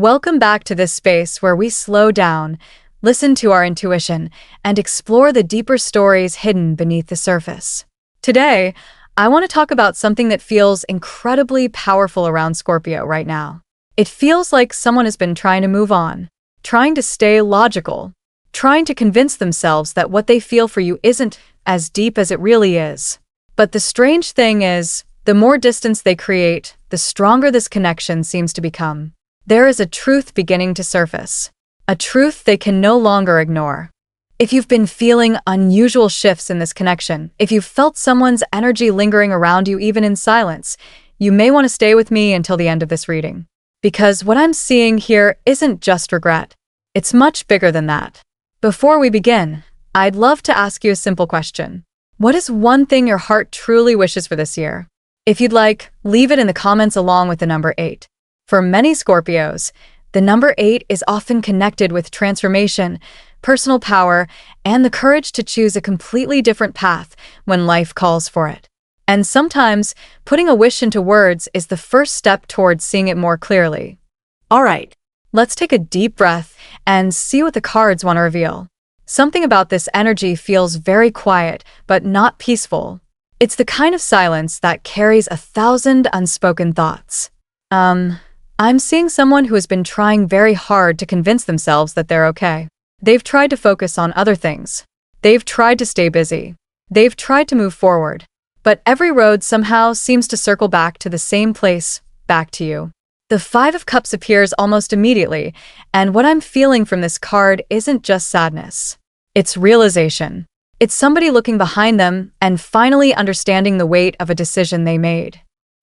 Welcome back to this space where we slow down, listen to our intuition, and explore the deeper stories hidden beneath the surface. Today, I want to talk about something that feels incredibly powerful around Scorpio right now. It feels like someone has been trying to move on, trying to stay logical, trying to convince themselves that what they feel for you isn't as deep as it really is. But the strange thing is, the more distance they create, the stronger this connection seems to become. There is a truth beginning to surface, a truth they can no longer ignore. If you've been feeling unusual shifts in this connection, if you've felt someone's energy lingering around you even in silence, you may want to stay with me until the end of this reading. Because what I'm seeing here isn't just regret. It's much bigger than that. Before we begin, I'd love to ask you a simple question. What is one thing your heart truly wishes for this year? If you'd like, leave it in the comments along with the number 8. For many Scorpios, the number 8 is often connected with transformation, personal power, and the courage to choose a completely different path when life calls for it. And sometimes, putting a wish into words is the first step towards seeing it more clearly. All right, let's take a deep breath and see what the cards want to reveal. Something about this energy feels very quiet, but not peaceful. It's the kind of silence that carries 1,000 unspoken thoughts. I'm seeing someone who has been trying very hard to convince themselves that they're okay. They've tried to focus on other things. They've tried to stay busy. They've tried to move forward. But every road somehow seems to circle back to the same place, back to you. The Five of Cups appears almost immediately, and what I'm feeling from this card isn't just sadness. It's realization. It's somebody looking behind them and finally understanding the weight of a decision they made.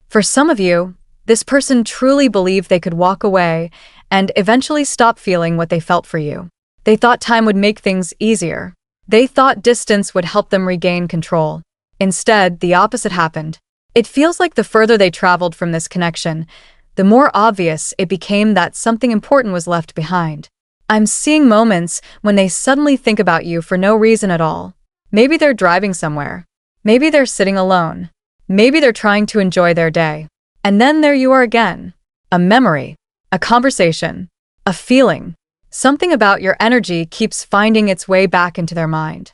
For some of you, this person truly believed they could walk away and eventually stop feeling what they felt for you. They thought time would make things easier. They thought distance would help them regain control. Instead, the opposite happened. It feels like the further they traveled from this connection, the more obvious it became that something important was left behind. I'm seeing moments when they suddenly think about you for no reason at all. Maybe they're driving somewhere. Maybe they're sitting alone. Maybe they're trying to enjoy their day. And then there you are again. A memory, a conversation, a feeling. Something about your energy keeps finding its way back into their mind.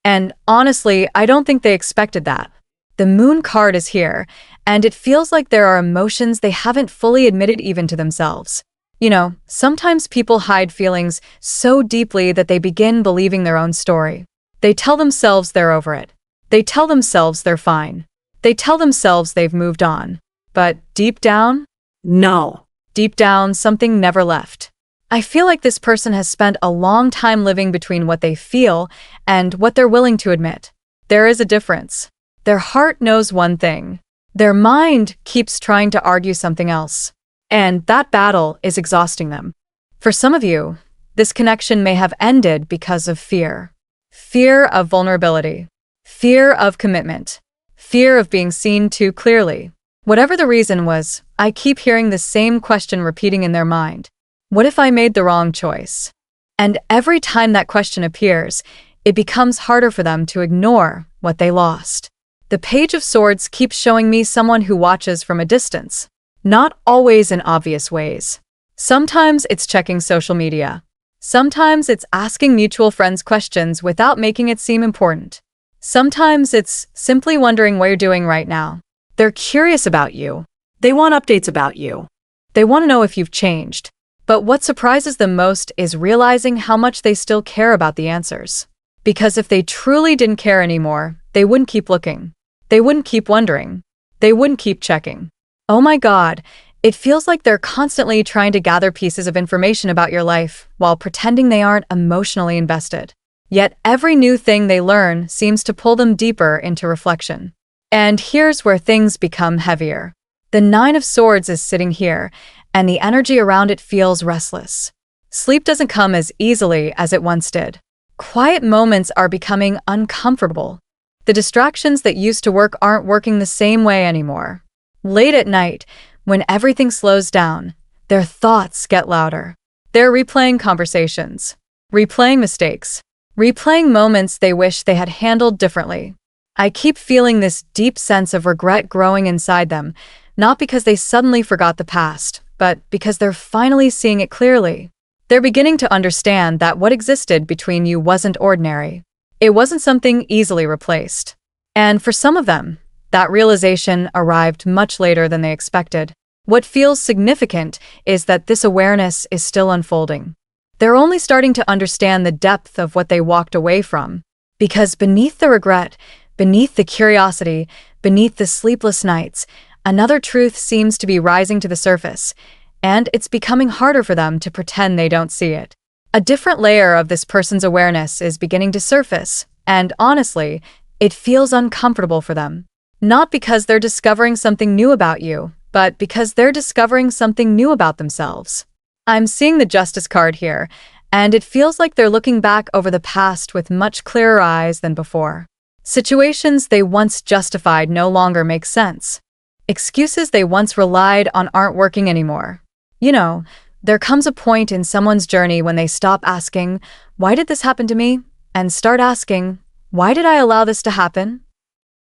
And honestly, I don't think they expected that. The Moon card is here, and it feels like there are emotions they haven't fully admitted even to themselves. You know, sometimes people hide feelings so deeply that they begin believing their own story. They tell themselves they're over it. They tell themselves they're fine. They tell themselves they've moved on. But deep down? No. Deep down, something never left. I feel like this person has spent a long time living between what they feel and what they're willing to admit. There is a difference. Their heart knows one thing. Their mind keeps trying to argue something else. And that battle is exhausting them. For some of you, this connection may have ended because of fear. Fear of vulnerability. Fear of commitment. Fear of being seen too clearly. Whatever the reason was, I keep hearing the same question repeating in their mind. What if I made the wrong choice? And every time that question appears, it becomes harder for them to ignore what they lost. The Page of Swords keeps showing me someone who watches from a distance. Not always in obvious ways. Sometimes it's checking social media. Sometimes it's asking mutual friends questions without making it seem important. Sometimes it's simply wondering what you're doing right now. They're curious about you. They want updates about you. They want to know if you've changed. But what surprises them most is realizing how much they still care about the answers. Because if they truly didn't care anymore, they wouldn't keep looking. They wouldn't keep wondering. They wouldn't keep checking. Oh my God, it feels like they're constantly trying to gather pieces of information about your life while pretending they aren't emotionally invested. Yet every new thing they learn seems to pull them deeper into reflection. And here's where things become heavier. The Nine of Swords is sitting here, and the energy around it feels restless. Sleep doesn't come as easily as it once did. Quiet moments are becoming uncomfortable. The distractions that used to work aren't working the same way anymore. Late at night, when everything slows down, their thoughts get louder. They're replaying conversations, replaying mistakes, replaying moments they wish they had handled differently. I keep feeling this deep sense of regret growing inside them, not because they suddenly forgot the past, but because they're finally seeing it clearly. They're beginning to understand that what existed between you wasn't ordinary. It wasn't something easily replaced. And for some of them, that realization arrived much later than they expected. What feels significant is that this awareness is still unfolding. They're only starting to understand the depth of what they walked away from. Because beneath the regret, beneath the curiosity, beneath the sleepless nights, another truth seems to be rising to the surface, and it's becoming harder for them to pretend they don't see it. A different layer of this person's awareness is beginning to surface, and honestly, it feels uncomfortable for them. Not because they're discovering something new about you, but because they're discovering something new about themselves. I'm seeing the Justice card here, and it feels like they're looking back over the past with much clearer eyes than before. Situations they once justified no longer make sense. Excuses they once relied on aren't working anymore. You know, there comes a point in someone's journey when they stop asking, "Why did this happen to me?" and start asking, "Why did I allow this to happen?"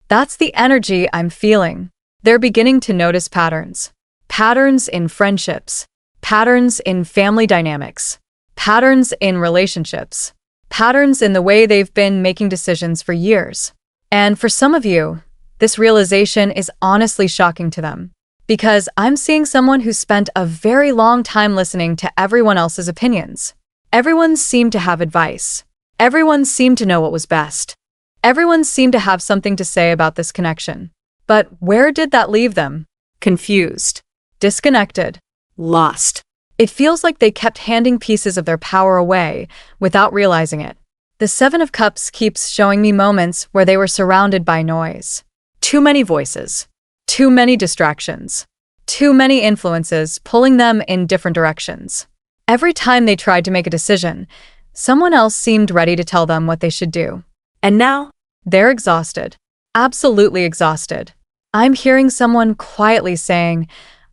That's the energy I'm feeling. They're beginning to notice patterns. Patterns in friendships. Patterns in family dynamics. Patterns in relationships. Patterns in the way they've been making decisions for years. And for some of you, this realization is honestly shocking to them. Because I'm seeing someone who spent a very long time listening to everyone else's opinions. Everyone seemed to have advice. Everyone seemed to know what was best. Everyone seemed to have something to say about this connection. But where did that leave them? Confused. Disconnected. Lost. It feels like they kept handing pieces of their power away without realizing it. The Seven of Cups keeps showing me moments where they were surrounded by noise. Too many voices. Too many distractions. Too many influences pulling them in different directions. Every time they tried to make a decision, someone else seemed ready to tell them what they should do. And now, they're exhausted. Absolutely exhausted. I'm hearing someone quietly saying,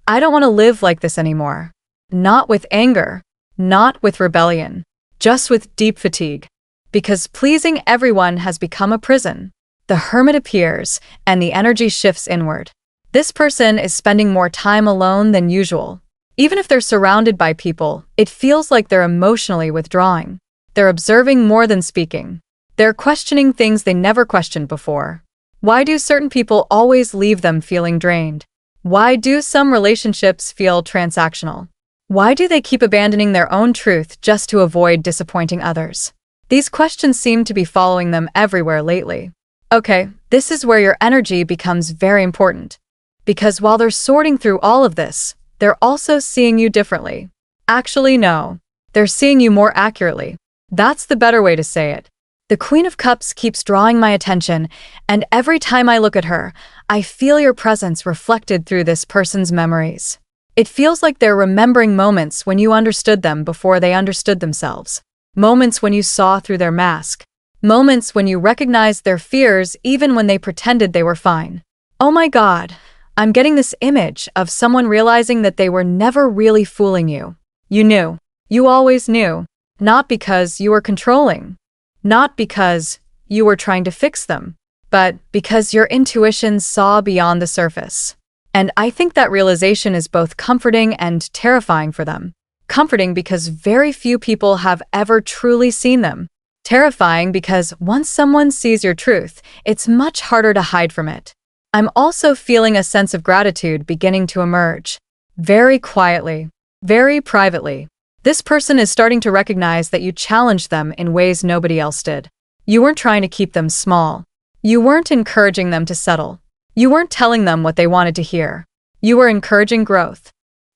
"I don't want to live like this anymore." Not with anger, not with rebellion, just with deep fatigue. Because pleasing everyone has become a prison. The hermit appears, and the energy shifts inward. This person is spending more time alone than usual. Even if they're surrounded by people, it feels like they're emotionally withdrawing. They're observing more than speaking. They're questioning things they never questioned before. Why do certain people always leave them feeling drained? Why do some relationships feel transactional? Why do they keep abandoning their own truth just to avoid disappointing others? These questions seem to be following them everywhere lately. Okay, this is where your energy becomes very important. Because while they're sorting through all of this, they're also seeing you differently. Actually, no. They're seeing you more accurately. That's the better way to say it. The Queen of Cups keeps drawing my attention, and every time I look at her, I feel your presence reflected through this person's memories. It feels like they're remembering moments when you understood them before they understood themselves. Moments when you saw through their mask. Moments when you recognized their fears even when they pretended they were fine. Oh my God, I'm getting this image of someone realizing that they were never really fooling you. You knew. You always knew. Not because you were controlling. Not because you were trying to fix them, but because your intuition saw beyond the surface. And I think that realization is both comforting and terrifying for them. Comforting because very few people have ever truly seen them. Terrifying because once someone sees your truth, it's much harder to hide from it. I'm also feeling a sense of gratitude beginning to emerge. Very quietly, very privately. This person is starting to recognize that you challenged them in ways nobody else did. You weren't trying to keep them small. You weren't encouraging them to settle. You weren't telling them what they wanted to hear. You were encouraging growth.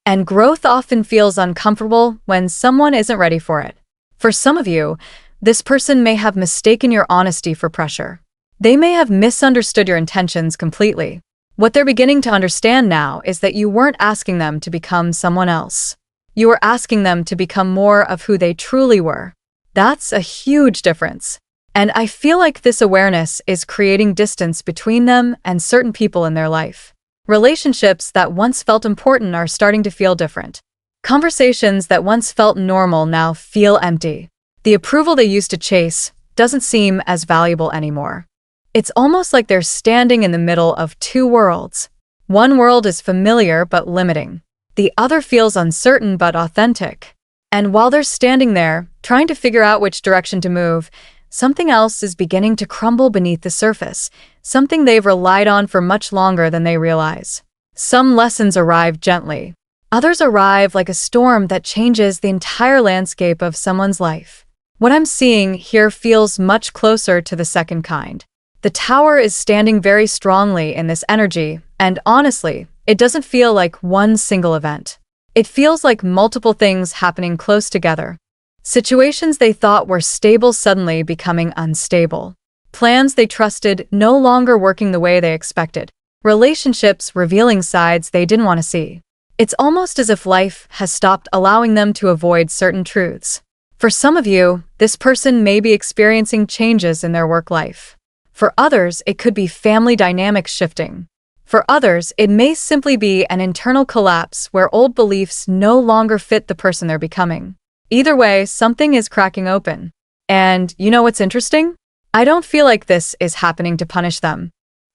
And growth often feels uncomfortable when someone isn't ready for it. For some of you, this person may have mistaken your honesty for pressure. They may have misunderstood your intentions completely. What they're beginning to understand now is that you weren't asking them to become someone else. You were asking them to become more of who they truly were. That's a huge difference. And I feel like this awareness is creating distance between them and certain people in their life. Relationships that once felt important are starting to feel different. Conversations that once felt normal now feel empty. The approval they used to chase doesn't seem as valuable anymore. It's almost like they're standing in the middle of two worlds. One world is familiar but limiting. The other feels uncertain but authentic. And while they're standing there, trying to figure out which direction to move, something else is beginning to crumble beneath the surface, something they've relied on for much longer than they realize. Some lessons arrive gently. Others arrive like a storm that changes the entire landscape of someone's life. What I'm seeing here feels much closer to the second kind. The tower is standing very strongly in this energy, and honestly, it doesn't feel like one single event. It feels like multiple things happening close together. Situations they thought were stable suddenly becoming unstable. Plans they trusted no longer working the way they expected. Relationships revealing sides they didn't want to see. It's almost as if life has stopped allowing them to avoid certain truths. For some of you, this person may be experiencing changes in their work life. For others, it could be family dynamics shifting. For others, it may simply be an internal collapse where old beliefs no longer fit the person they're becoming. Either way, something is cracking open. And you know what's interesting? I don't feel like this is happening to punish them.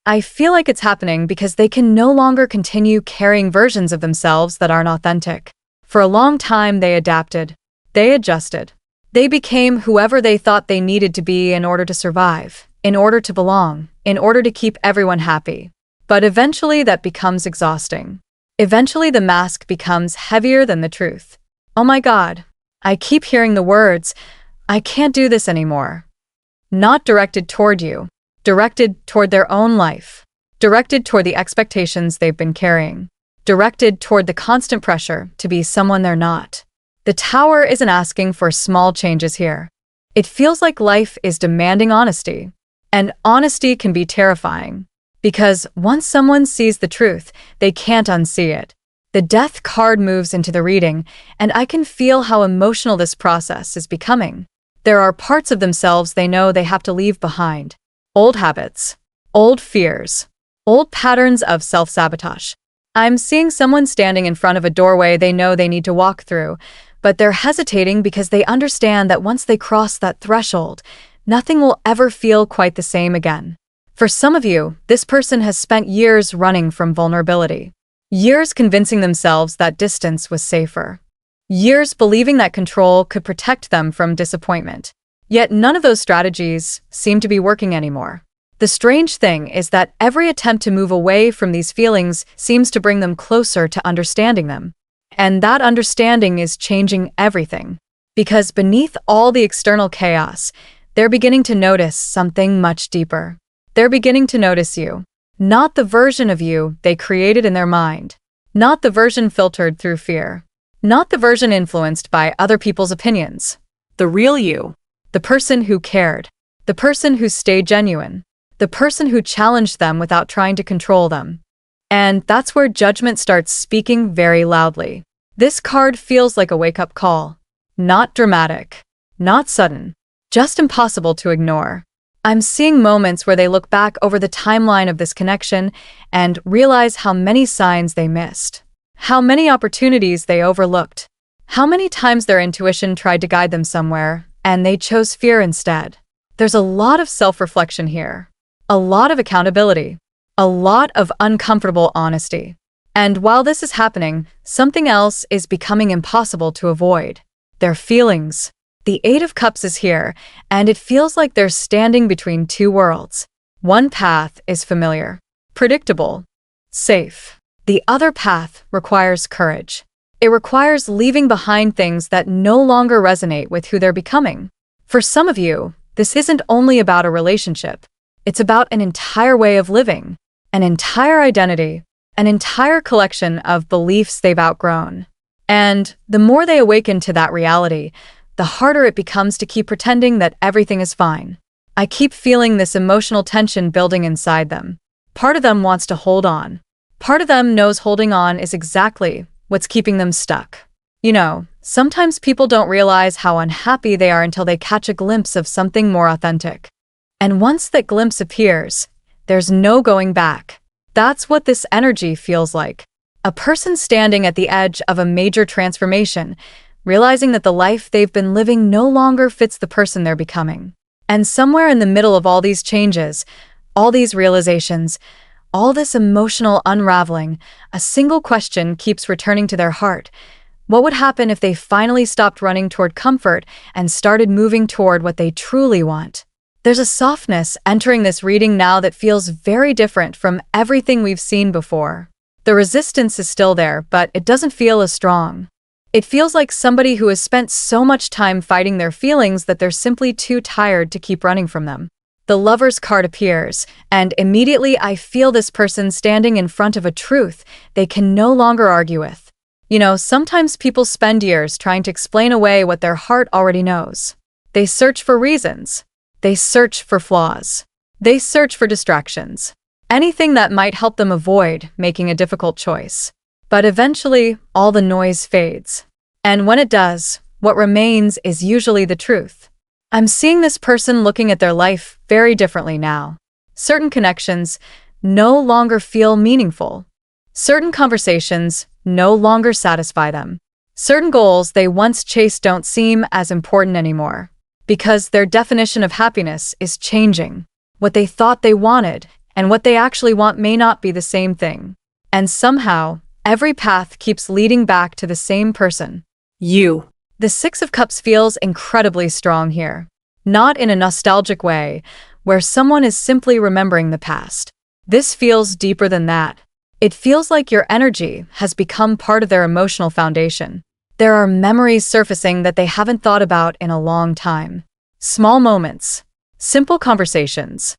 I feel like it's happening because they can no longer continue carrying versions of themselves that aren't authentic. For a long time, they adapted. They adjusted. They became whoever they thought they needed to be in order to survive, in order to belong, in order to keep everyone happy. But eventually that becomes exhausting. Eventually the mask becomes heavier than the truth. Oh my God, I keep hearing the words, I can't do this anymore. Not directed toward you, directed toward their own life, directed toward the expectations they've been carrying, directed toward the constant pressure to be someone they're not. The tower isn't asking for small changes here. It feels like life is demanding honesty. And honesty can be terrifying. Because once someone sees the truth, they can't unsee it. The death card moves into the reading, and I can feel how emotional this process is becoming. There are parts of themselves they know they have to leave behind. Old habits, old fears, old patterns of self-sabotage. I'm seeing someone standing in front of a doorway they know they need to walk through, but they're hesitating because they understand that once they cross that threshold, nothing will ever feel quite the same again. For some of you, this person has spent years running from vulnerability. Years convincing themselves that distance was safer. Years believing that control could protect them from disappointment. Yet none of those strategies seem to be working anymore. The strange thing is that every attempt to move away from these feelings seems to bring them closer to understanding them. And that understanding is changing everything. Because beneath all the external chaos, they're beginning to notice something much deeper. They're beginning to notice you. Not the version of you they created in their mind. Not the version filtered through fear. Not the version influenced by other people's opinions. The real you. The person who cared. The person who stayed genuine. The person who challenged them without trying to control them. And that's where judgment starts speaking very loudly. This card feels like a wake-up call. Not dramatic. Not sudden. Just impossible to ignore. I'm seeing moments where they look back over the timeline of this connection and realize how many signs they missed. How many opportunities they overlooked. How many times their intuition tried to guide them somewhere, and they chose fear instead. There's a lot of self-reflection here. A lot of accountability. A lot of uncomfortable honesty. And while this is happening, something else is becoming impossible to avoid. Their feelings. The Eight of Cups is here, and it feels like they're standing between two worlds. One path is familiar, predictable, safe. The other path requires courage. It requires leaving behind things that no longer resonate with who they're becoming. For some of you, this isn't only about a relationship. It's about an entire way of living, an entire identity, an entire collection of beliefs they've outgrown. And the more they awaken to that reality, the harder it becomes to keep pretending that everything is fine. I keep feeling this emotional tension building inside them. Part of them wants to hold on. Part of them knows holding on is exactly what's keeping them stuck. You know, sometimes people don't realize how unhappy they are until they catch a glimpse of something more authentic. And once that glimpse appears, there's no going back. That's what this energy feels like. A person standing at the edge of a major transformation, realizing that the life they've been living no longer fits the person they're becoming. And somewhere in the middle of all these changes, all these realizations, all this emotional unraveling, a single question keeps returning to their heart. What would happen if they finally stopped running toward comfort and started moving toward what they truly want? There's a softness entering this reading now that feels very different from everything we've seen before. The resistance is still there, but it doesn't feel as strong. It feels like somebody who has spent so much time fighting their feelings that they're simply too tired to keep running from them. The Lover's card appears, and immediately I feel this person standing in front of a truth they can no longer argue with. Sometimes people spend years trying to explain away what their heart already knows. They search for reasons. They search for flaws. They search for distractions. Anything that might help them avoid making a difficult choice. But eventually, all the noise fades. And when it does, what remains is usually the truth. I'm seeing this person looking at their life very differently now. Certain connections no longer feel meaningful. Certain conversations no longer satisfy them. Certain goals they once chased don't seem as important anymore, because their definition of happiness is changing. What they thought they wanted and what they actually want may not be the same thing. And somehow, every path keeps leading back to the same person. You. The Six of Cups feels incredibly strong here. Not in a nostalgic way, where someone is simply remembering the past. This feels deeper than that. It feels like your energy has become part of their emotional foundation. There are memories surfacing that they haven't thought about in a long time. Small moments. Simple conversations.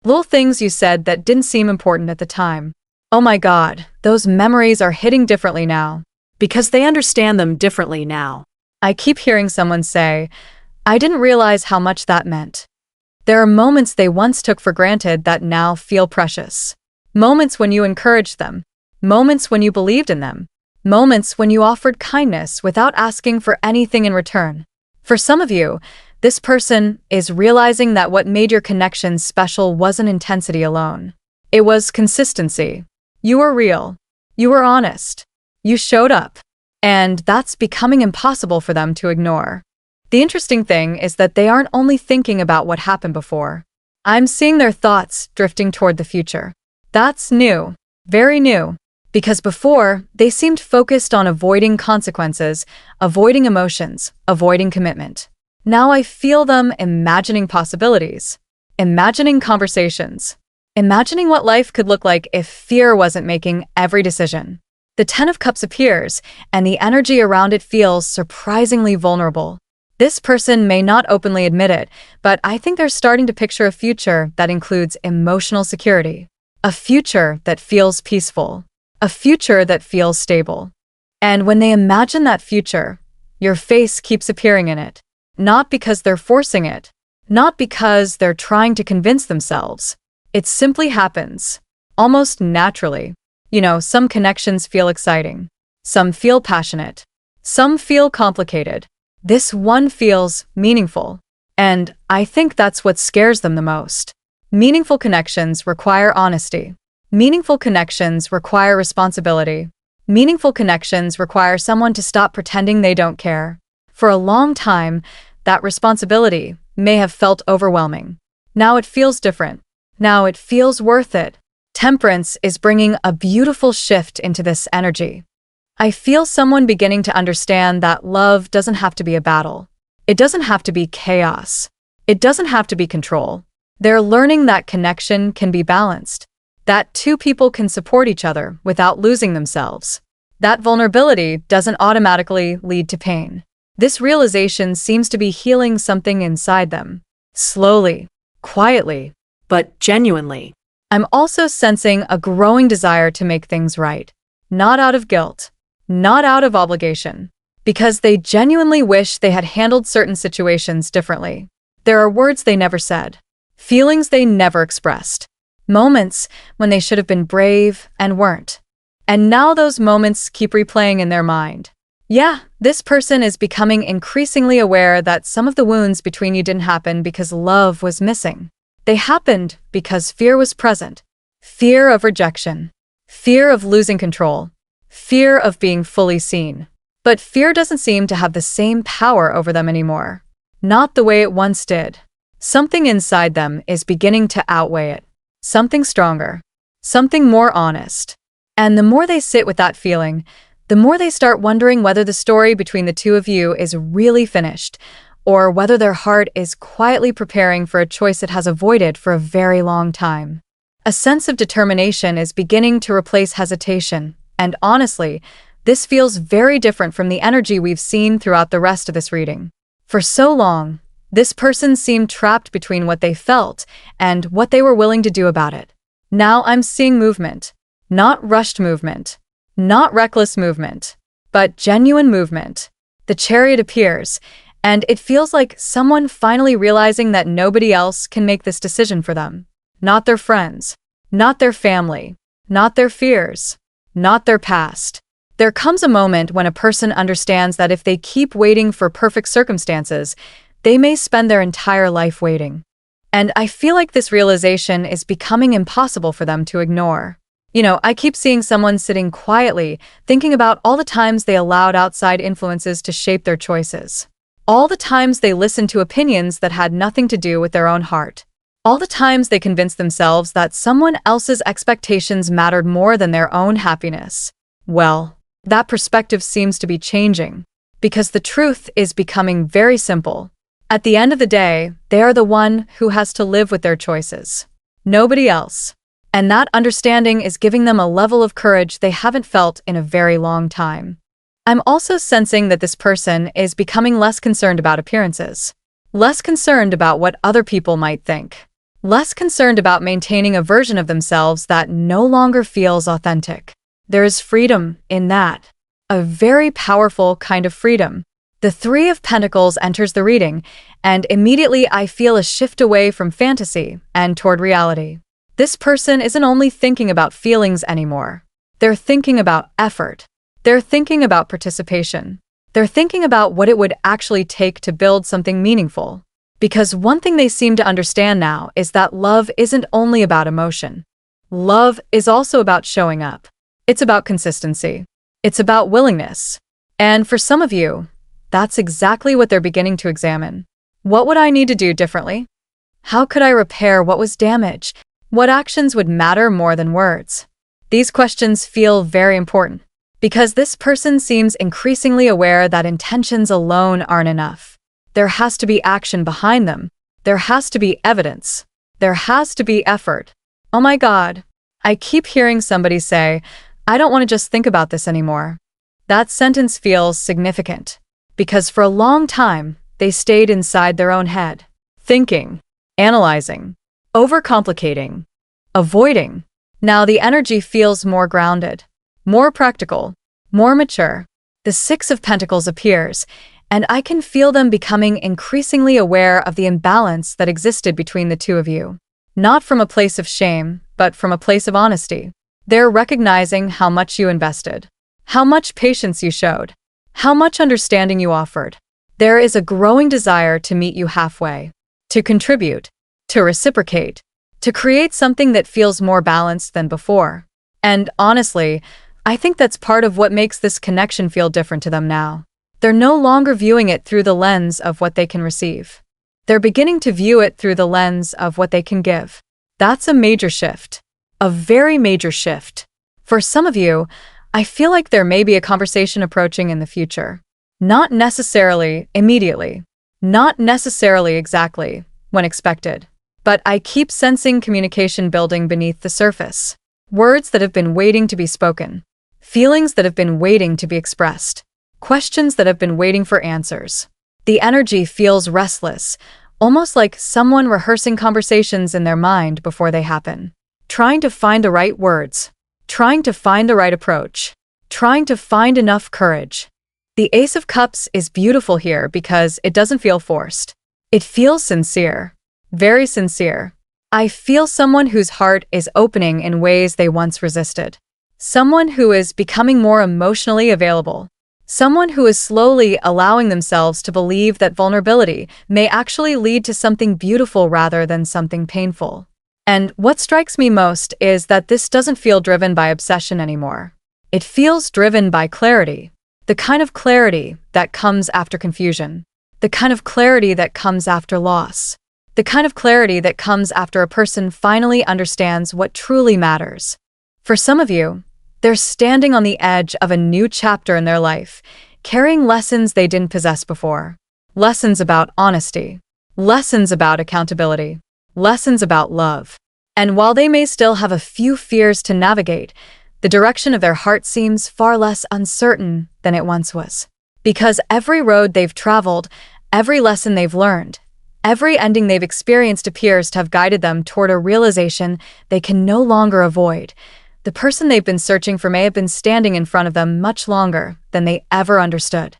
Little things you said that didn't seem important at the time. Oh my God, those memories are hitting differently now. Because they understand them differently now. I keep hearing someone say, I didn't realize how much that meant. There are moments they once took for granted that now feel precious. Moments when you encouraged them. Moments when you believed in them. Moments when you offered kindness without asking for anything in return. For some of you, this person is realizing that what made your connection special wasn't intensity alone. It was consistency. You were real. You were honest. You showed up. And that's becoming impossible for them to ignore. The interesting thing is that they aren't only thinking about what happened before. I'm seeing their thoughts drifting toward the future. That's new. Very new. Because before, they seemed focused on avoiding consequences, avoiding emotions, avoiding commitment. Now I feel them imagining possibilities. Imagining conversations. Imagining what life could look like if fear wasn't making every decision. The Ten of Cups appears, and the energy around it feels surprisingly vulnerable. This person may not openly admit it, but I think they're starting to picture a future that includes emotional security. A future that feels peaceful. A future that feels stable. And when they imagine that future, your face keeps appearing in it. Not because they're forcing it. Not because they're trying to convince themselves. It simply happens. Almost naturally. Some connections feel exciting. Some feel passionate. Some feel complicated. This one feels meaningful. And I think that's what scares them the most. Meaningful connections require honesty. Meaningful connections require responsibility. Meaningful connections require someone to stop pretending they don't care. For a long time, that responsibility may have felt overwhelming. Now it feels different. Now it feels worth it. Temperance is bringing a beautiful shift into this energy. I feel someone beginning to understand that love doesn't have to be a battle. It doesn't have to be chaos. It doesn't have to be control. They're learning that connection can be balanced, that two people can support each other without losing themselves. That vulnerability doesn't automatically lead to pain. This realization seems to be healing something inside them. Slowly, quietly, but genuinely. I'm also sensing a growing desire to make things right. Not out of guilt, not out of obligation, because they genuinely wish they had handled certain situations differently. There are words they never said. Feelings they never expressed. Moments when they should have been brave and weren't. And now those moments keep replaying in their mind. Yeah, this person is becoming increasingly aware that some of the wounds between you didn't happen because love was missing. They happened because fear was present. Fear of rejection. Fear of losing control. Fear of being fully seen. But fear doesn't seem to have the same power over them anymore. Not the way it once did. Something inside them is beginning to outweigh it. Something stronger. something more honest. And the more they sit with that feeling, the more they start wondering whether the story between the two of you is really finished, or whether their heart is quietly preparing for a choice it has avoided for a very long time. A sense of determination is beginning to replace hesitation, and honestly, this feels very different from the energy we've seen throughout the rest of this reading. For so long, this person seemed trapped between what they felt and what they were willing to do about it. Now I'm seeing movement. Not rushed movement. Not reckless movement. But genuine movement. The Chariot appears, and it feels like someone finally realizing that nobody else can make this decision for them. Not their friends. Not their family. Not their fears. Not their past. There comes a moment when a person understands that if they keep waiting for perfect circumstances, they may spend their entire life waiting. And I feel like this realization is becoming impossible for them to ignore. I keep seeing someone sitting quietly, thinking about all the times they allowed outside influences to shape their choices. All the times they listened to opinions that had nothing to do with their own heart. All the times they convinced themselves that someone else's expectations mattered more than their own happiness. Well, that perspective seems to be changing, because the truth is becoming very simple. At the end of the day, they are the one who has to live with their choices. Nobody else. And that understanding is giving them a level of courage they haven't felt in a very long time. I'm also sensing that this person is becoming less concerned about appearances. Less concerned about what other people might think. Less concerned about maintaining a version of themselves that no longer feels authentic. There is freedom in that. A very powerful kind of freedom. The Three of Pentacles enters the reading, and immediately I feel a shift away from fantasy and toward reality. This person isn't only thinking about feelings anymore. They're thinking about effort. They're thinking about participation. They're thinking about what it would actually take to build something meaningful. Because one thing they seem to understand now is that love isn't only about emotion. Love is also about showing up. It's about consistency. It's about willingness. And for some of you, that's exactly what they're beginning to examine. What would I need to do differently? How could I repair what was damaged? What actions would matter more than words? These questions feel very important, because this person seems increasingly aware that intentions alone aren't enough. There has to be action behind them. There has to be evidence. There has to be effort. Oh my God. I keep hearing somebody say, I don't want to just think about this anymore. That sentence feels significant, because for a long time, they stayed inside their own head, thinking, analyzing, overcomplicating, avoiding. Now the energy feels more grounded, more practical, more mature. The Six of Pentacles appears, and I can feel them becoming increasingly aware of the imbalance that existed between the two of you. Not from a place of shame, but from a place of honesty. They're recognizing how much you invested, how much patience you showed, how much understanding you offered. There is a growing desire to meet you halfway, to contribute, to reciprocate, to create something that feels more balanced than before. And honestly, I think that's part of what makes this connection feel different to them now. They're no longer viewing it through the lens of what they can receive. They're beginning to view it through the lens of what they can give. That's a major shift. A very major shift. For some of you, I feel like there may be a conversation approaching in the future. Not necessarily immediately. Not necessarily exactly when expected. But I keep sensing communication building beneath the surface. Words that have been waiting to be spoken. Feelings that have been waiting to be expressed. Questions that have been waiting for answers. The energy feels restless, almost like someone rehearsing conversations in their mind before they happen. Trying to find the right words. Trying to find the right approach. Trying to find enough courage. The Ace of Cups is beautiful here because it doesn't feel forced. It feels sincere. Very sincere. I feel someone whose heart is opening in ways they once resisted. Someone who is becoming more emotionally available. Someone who is slowly allowing themselves to believe that vulnerability may actually lead to something beautiful rather than something painful. And what strikes me most is that this doesn't feel driven by obsession anymore. It feels driven by clarity. The kind of clarity that comes after confusion. The kind of clarity that comes after loss. The kind of clarity that comes after a person finally understands what truly matters. For some of you, they're standing on the edge of a new chapter in their life, carrying lessons they didn't possess before. Lessons about honesty, lessons about accountability, lessons about love. And while they may still have a few fears to navigate, the direction of their heart seems far less uncertain than it once was. Because every road they've traveled, every lesson they've learned, every ending they've experienced appears to have guided them toward a realization they can no longer avoid. The person they've been searching for may have been standing in front of them much longer than they ever understood.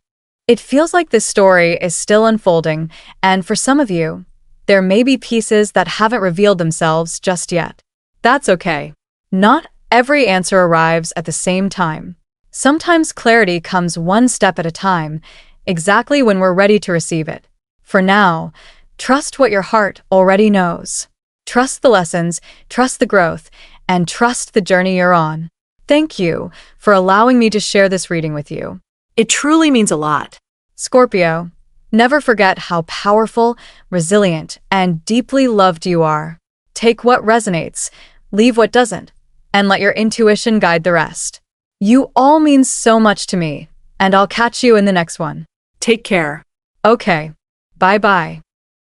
It feels like this story is still unfolding, and for some of you, there may be pieces that haven't revealed themselves just yet. That's okay. Not every answer arrives at the same time. Sometimes clarity comes one step at a time, exactly when we're ready to receive it. For now, trust what your heart already knows. Trust the lessons, trust the growth, and trust the journey you're on. Thank you for allowing me to share this reading with you. It truly means a lot. Scorpio, never forget how powerful, resilient, and deeply loved you are. Take what resonates, leave what doesn't, and let your intuition guide the rest. You all mean so much to me, and I'll catch you in the next one. Take care. Okay, bye-bye.